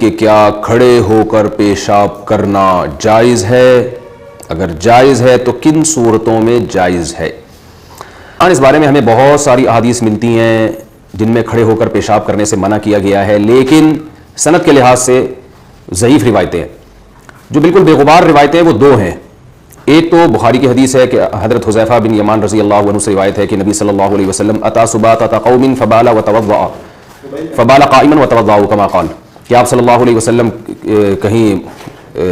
کہ کیا کھڑے ہو کر پیشاب کرنا جائز ہے؟ اگر جائز ہے تو کن صورتوں میں جائز ہے؟ اس بارے میں ہمیں بہت ساری احادیث ملتی ہیں جن میں کھڑے ہو کر پیشاب کرنے سے منع کیا گیا ہے، لیکن سند کے لحاظ سے ضعیف روایتیں ہیں۔ جو بالکل بے غبار روایتیں وہ دو ہیں۔ ایک تو بخاری کی حدیث ہے کہ حضرت حذیفہ بن یمان رضی اللہ عنہ سے روایت ہے کہ نبی صلی اللہ علیہ وسلم اتا سبات قوم فبال وتوضا فبال قائما وتوضا كما قال، کہ آپ صلی اللہ علیہ وسلم کہیں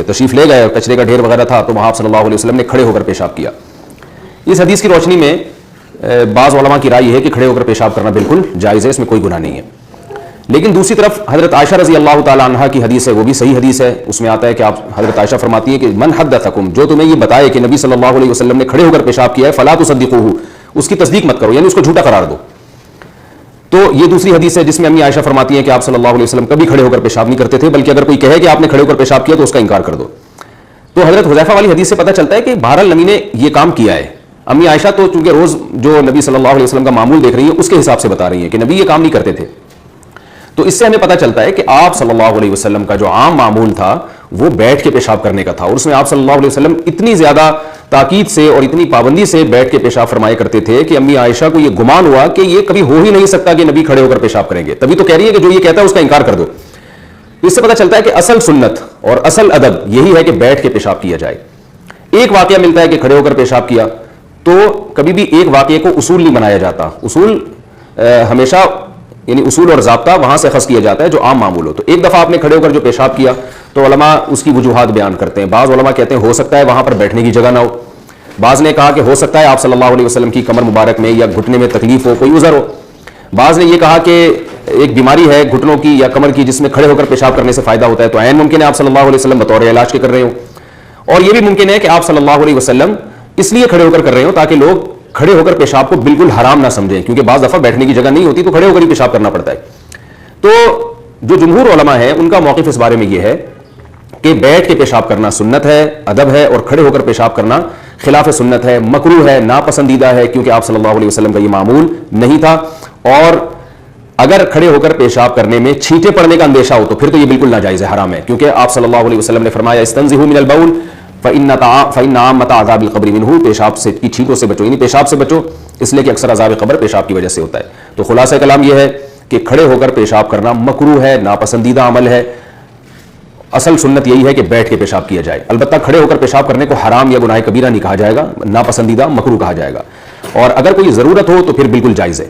تشریف لے گئے، کچرے کا ڈھیر وغیرہ تھا، تو وہاں آپ صلی اللہ علیہ وسلم نے کھڑے ہو کر پیشاب کیا۔ اس حدیث کی روشنی میں بعض علماء کی رائے یہ ہے کہ کھڑے ہو کر پیشاب کرنا بالکل جائز ہے، اس میں کوئی گناہ نہیں ہے۔ لیکن دوسری طرف حضرت عائشہ رضی اللہ تعالی عنہا کی حدیث ہے، وہ بھی صحیح حدیث ہے۔ اس میں آتا ہے کہ آپ حضرت عائشہ فرماتی ہیں کہ من حدثکم، جو تمہیں یہ بتائے کہ نبی صلی اللہ علیہ وسلم نے کھڑے ہو کر پیشاب کیا ہے، فلا تصدقوہ، اس کی تصدیق مت کرو، یعنی اس کو جھوٹا قرار دو۔ تو یہ دوسری حدیث ہے جس میں امی عائشہ فرماتی ہیں کہ آپ صلی اللہ علیہ وسلم کبھی کھڑے ہو کر پیشاب نہیں کرتے تھے، بلکہ اگر کوئی کہے کہ آپ نے کھڑے ہو کر پیشاب کیا تو اس کا انکار کر دو۔ تو حضرت حذیفہ والی حدیث سے پتہ چلتا ہے کہ بہرحال نبی نے یہ کام کیا ہے۔ امی عائشہ تو چونکہ روز جو نبی صلی اللہ علیہ وسلم کا معمول دیکھ رہی ہیں اس کے حساب سے بتا رہی ہیں کہ نبی یہ کام نہیں کرتے تھے۔ تو اس سے ہمیں پتہ چلتا ہے کہ آپ صلی اللہ علیہ وسلم کا جو عام معمول تھا وہ بیٹھ کے پیشاب کرنے کا تھا، اور اس میں آپ صلی اللہ علیہ وسلم اتنی زیادہ تاکید سے اور اتنی پابندی سے بیٹھ کے پیشاب فرمایا کرتے تھے کہ امی عائشہ کو یہ گمان ہوا کہ یہ کبھی ہو ہی نہیں سکتا کہ نبی کھڑے ہو کر پیشاب کریں گے، تبھی تو کہہ رہی ہے کہ جو یہ کہتا ہے اس کا انکار کر دو۔ اس سے پتہ چلتا ہے کہ اصل سنت اور اصل ادب یہی ہے کہ بیٹھ کے پیشاب کیا جائے۔ ایک واقعہ ملتا ہے کہ کھڑے ہو کر پیشاب کیا، تو کبھی بھی ایک واقعے کو اصول نہیں بنایا جاتا۔ اصول ہمیشہ یعنی اصول اور ضابطہ وہاں سے اخذ کیا جاتا ہے جو عام معمول ہو۔ تو ایک دفعہ آپ نے کھڑے ہو کر جو پیشاب کیا تو علماء اس کی وجوہات بیان کرتے ہیں۔ بعض علماء کہتے ہیں ہو سکتا ہے وہاں پر بیٹھنے کی جگہ نہ ہو، بعض نے کہا کہ ہو سکتا ہے آپ صلی اللہ علیہ وسلم کی کمر مبارک میں یا گھٹنے میں تکلیف ہو، کوئی عذر ہو، بعض نے یہ کہا کہ ایک بیماری ہے گھٹنوں کی یا کمر کی جس میں کھڑے ہو کر پیشاب کرنے سے فائدہ ہوتا ہے، تو عین ممکن ہے آپ صلی اللہ علیہ وسلم بطور علاج کے کر رہے ہوں، اور یہ بھی ممکن ہے کہ آپ صلی اللہ علیہ وسلم اس لیے کھڑے ہو کر رہے ہوں تاکہ لوگ کھڑے ہو کر پیشاب کو بالکل حرام نہ سمجھیں، کیونکہ بعض دفعہ بیٹھنے کی جگہ نہیں ہوتی تو کھڑے ہو کر ہی پیشاب کرنا پڑتا ہے۔ تو جو جمہور علماء ہیں ان کا موقف اس بارے میں یہ ہے کہ بیٹھ کے پیشاب کرنا سنت ہے، ادب ہے، اور کھڑے ہو کر پیشاب کرنا خلاف سنت ہے، مکروہ ہے، ناپسندیدہ ہے، کیونکہ آپ صلی اللہ علیہ وسلم کا یہ معمول نہیں تھا۔ اور اگر کھڑے ہو کر پیشاب کرنے میں چھینٹے پڑنے کا اندیشہ ہو تو پھر تو یہ بالکل ناجائز ہے، حرام ہے، کیونکہ آپ صلی اللہ علیہ وسلم نے فرمایا استنزہوا من البول فإن عامۃ عذاب القبر منہ، پیشاب سے کی چھینٹوں سے بچو، یعنی پیشاب سے بچو، اس لیے کہ اکثر عذاب قبر پیشاب کی وجہ سے ہوتا ہے۔ تو خلاصہ کلام یہ ہے کہ کھڑے ہو کر پیشاب کرنا مکروہ ہے، ناپسندیدہ عمل ہے۔ اصل سنت یہی ہے کہ بیٹھ کے پیشاب کیا جائے، البتہ کھڑے ہو کر پیشاب کرنے کو حرام یا گناہ کبیرہ نہیں کہا جائے گا، ناپسندیدہ مکروہ کہا جائے گا، اور اگر کوئی ضرورت ہو تو پھر بالکل جائز ہے۔